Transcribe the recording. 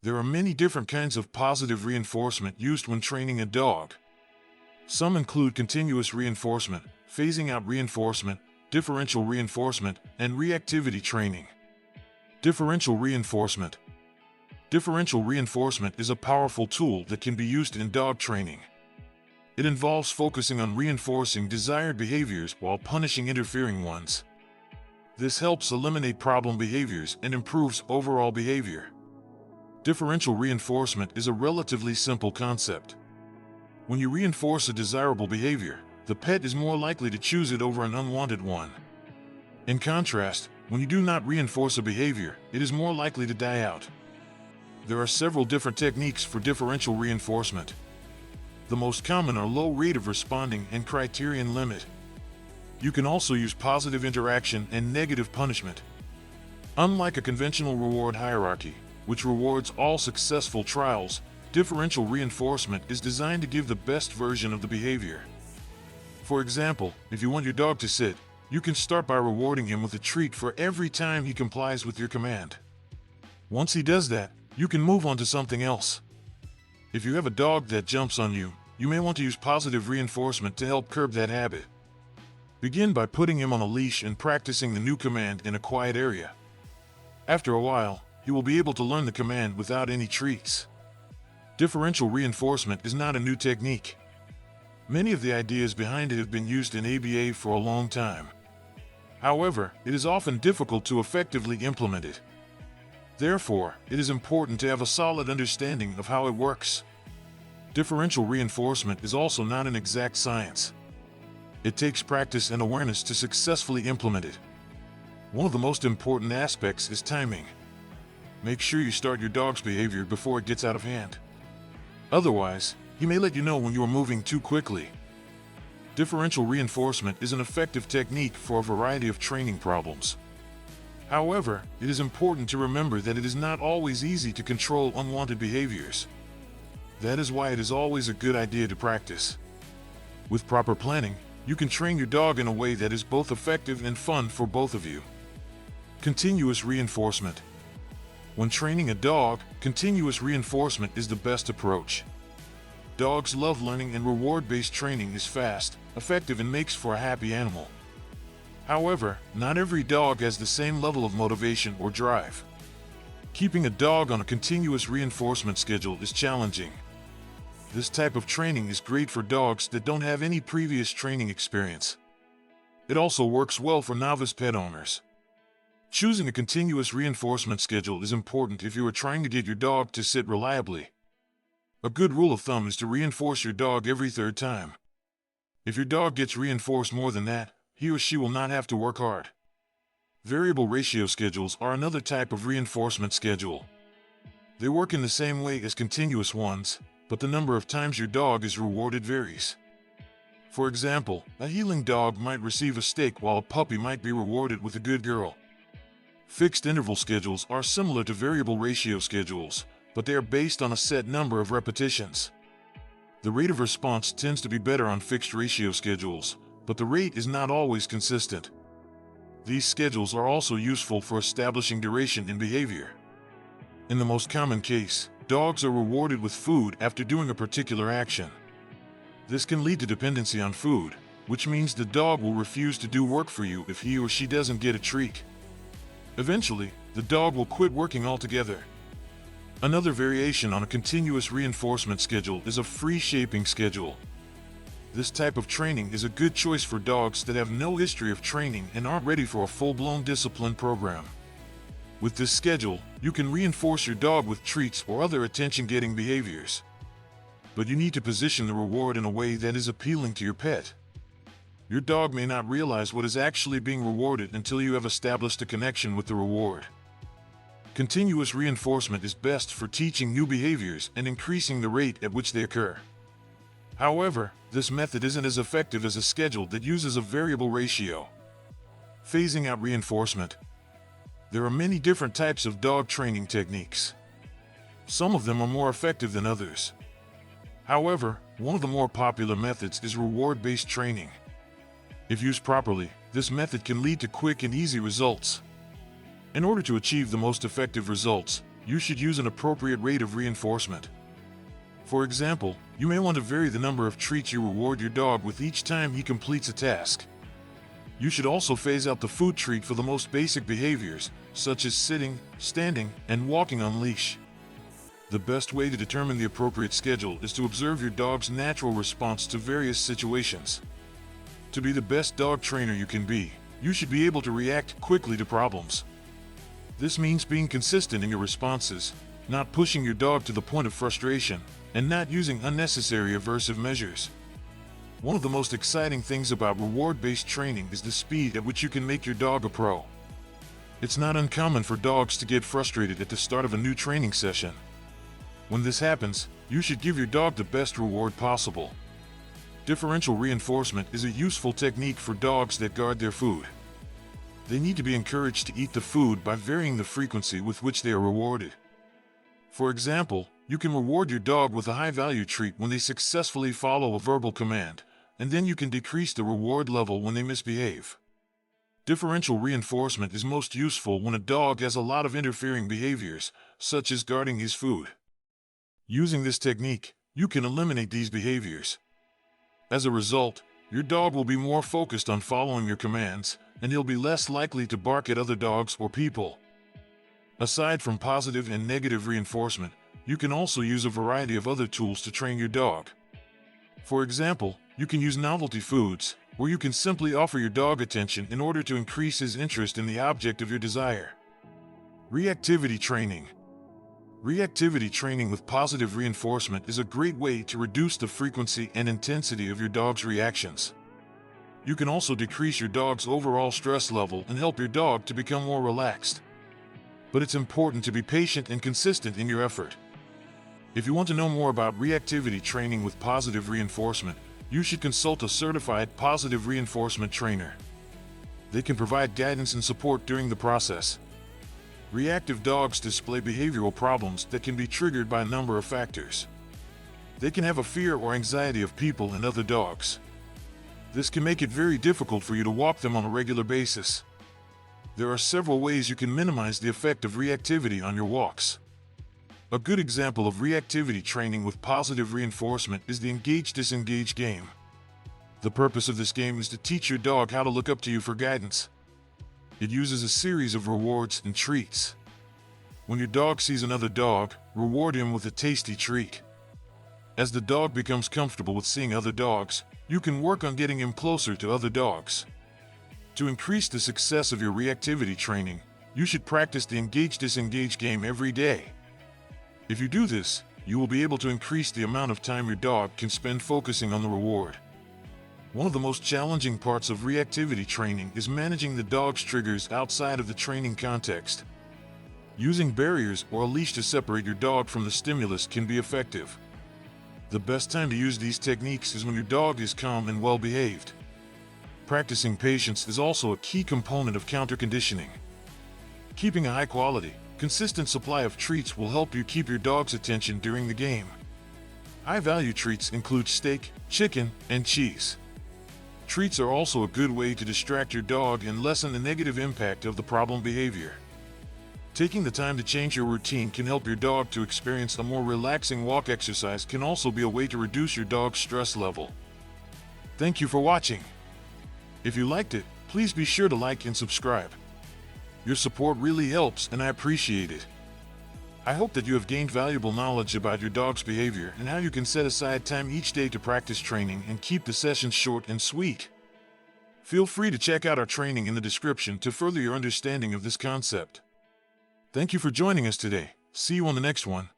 There are many different kinds of positive reinforcement used when training a dog. Some include continuous reinforcement, phasing out reinforcement, differential reinforcement, and reactivity training. Differential reinforcement. Differential reinforcement is a powerful tool that can be used in dog training. It involves focusing on reinforcing desired behaviors while punishing interfering ones. This helps eliminate problem behaviors and improves overall behavior. Differential reinforcement is a relatively simple concept. When you reinforce a desirable behavior, the pet is more likely to choose it over an unwanted one. In contrast, when you do not reinforce a behavior, it is more likely to die out. There are several different techniques for differential reinforcement. The most common are low rate of responding and criterion limit. You can also use positive interaction and negative punishment. Unlike a conventional reward hierarchy, which rewards all successful trials, differential reinforcement is designed to give the best version of the behavior. For example, if you want your dog to sit, you can start by rewarding him with a treat for every time he complies with your command. Once he does that, you can move on to something else. If you have a dog that jumps on you, you may want to use positive reinforcement to help curb that habit. Begin by putting him on a leash and practicing the new command in a quiet area. After a while, he will be able to learn the command without any treats. Differential reinforcement is not a new technique. Many of the ideas behind it have been used in ABA for a long time. However, it is often difficult to effectively implement it. Therefore, it is important to have a solid understanding of how it works. Differential reinforcement is also not an exact science. It takes practice and awareness to successfully implement it. One of the most important aspects is timing. Make sure you start your dog's behavior before it gets out of hand. Otherwise, he may let you know when you are moving too quickly. Differential reinforcement is an effective technique for a variety of training problems. However, it is important to remember that it is not always easy to control unwanted behaviors. That is why it is always a good idea to practice. With proper planning, you can train your dog in a way that is both effective and fun for both of you. Continuous reinforcement. When training a dog, continuous reinforcement is the best approach. Dogs love learning, and reward-based training is fast, effective, and makes for a happy animal. However, not every dog has the same level of motivation or drive. Keeping a dog on a continuous reinforcement schedule is challenging. This type of training is great for dogs that don't have any previous training experience. It also works well for novice pet owners. Choosing a continuous reinforcement schedule is important if you are trying to get your dog to sit reliably. A good rule of thumb is to reinforce your dog every third time. If your dog gets reinforced more than that, he or she will not have to work hard. Variable ratio schedules are another type of reinforcement schedule. They work in the same way as continuous ones, but the number of times your dog is rewarded varies. For example, a heeling dog might receive a steak while a puppy might be rewarded with a good girl. Fixed interval schedules are similar to variable ratio schedules, but they are based on a set number of repetitions. The rate of response tends to be better on fixed ratio schedules, but the rate is not always consistent. These schedules are also useful for establishing duration in behavior. In the most common case, dogs are rewarded with food after doing a particular action. This can lead to dependency on food, which means the dog will refuse to do work for you if he or she doesn't get a treat. Eventually, the dog will quit working altogether. Another variation on a continuous reinforcement schedule is a free shaping schedule. This type of training is a good choice for dogs that have no history of training and aren't ready for a full-blown discipline program. With this schedule, you can reinforce your dog with treats or other attention-getting behaviors. But you need to position the reward in a way that is appealing to your pet. Your dog may not realize what is actually being rewarded until you have established a connection with the reward. Continuous reinforcement is best for teaching new behaviors and increasing the rate at which they occur. However, this method isn't as effective as a schedule that uses a variable ratio. Phasing out reinforcement. There are many different types of dog training techniques. Some of them are more effective than others. However, one of the more popular methods is reward-based training. If used properly, this method can lead to quick and easy results. In order to achieve the most effective results, you should use an appropriate rate of reinforcement. For example, you may want to vary the number of treats you reward your dog with each time he completes a task. You should also phase out the food treat for the most basic behaviors, such as sitting, standing, and walking on leash. The best way to determine the appropriate schedule is to observe your dog's natural response to various situations. To be the best dog trainer you can be, you should be able to react quickly to problems. This means being consistent in your responses, not pushing your dog to the point of frustration, and not using unnecessary aversive measures. One of the most exciting things about reward-based training is the speed at which you can make your dog a pro. It's not uncommon for dogs to get frustrated at the start of a new training session. When this happens, you should give your dog the best reward possible. Differential reinforcement is a useful technique for dogs that guard their food. They need to be encouraged to eat the food by varying the frequency with which they are rewarded. For example, you can reward your dog with a high-value treat when they successfully follow a verbal command, and then you can decrease the reward level when they misbehave. Differential reinforcement is most useful when a dog has a lot of interfering behaviors, such as guarding his food. Using this technique, you can eliminate these behaviors. As a result, your dog will be more focused on following your commands, and he'll be less likely to bark at other dogs or people. Aside from positive and negative reinforcement, you can also use a variety of other tools to train your dog. For example, you can use novelty foods, where you can simply offer your dog attention in order to increase his interest in the object of your desire. Reactivity training. Reactivity training with positive reinforcement is a great way to reduce the frequency and intensity of your dog's reactions. You can also decrease your dog's overall stress level and help your dog to become more relaxed. But it's important to be patient and consistent in your effort. If you want to know more about reactivity training with positive reinforcement, you should consult a certified positive reinforcement trainer. They can provide guidance and support during the process. Reactive dogs display behavioral problems that can be triggered by a number of factors. They can have a fear or anxiety of people and other dogs. This can make it very difficult for you to walk them on a regular basis. There are several ways you can minimize the effect of reactivity on your walks. A good example of reactivity training with positive reinforcement is the engage-disengage game. The purpose of this game is to teach your dog how to look up to you for guidance. It uses a series of rewards and treats. When your dog sees another dog, reward him with a tasty treat. As the dog becomes comfortable with seeing other dogs, you can work on getting him closer to other dogs. To increase the success of your reactivity training, you should practice the engage-disengage game every day. If you do this, you will be able to increase the amount of time your dog can spend focusing on the reward. One of the most challenging parts of reactivity training is managing the dog's triggers outside of the training context. Using barriers or a leash to separate your dog from the stimulus can be effective. The best time to use these techniques is when your dog is calm and well-behaved. Practicing patience is also a key component of counter-conditioning. Keeping a high-quality, consistent supply of treats will help you keep your dog's attention during the game. High-value treats include steak, chicken, and cheese. Treats are also a good way to distract your dog and lessen the negative impact of the problem behavior. Taking the time to change your routine can help your dog to experience a more relaxing walk. Exercise can also be a way to reduce your dog's stress level. Thank you for watching. If you liked it, please be sure to like and subscribe. Your support really helps and I appreciate it. I hope that you have gained valuable knowledge about your dog's behavior and how you can set aside time each day to practice training and keep the sessions short and sweet. Feel free to check out our training in the description to further your understanding of this concept. Thank you for joining us today. See you on the next one.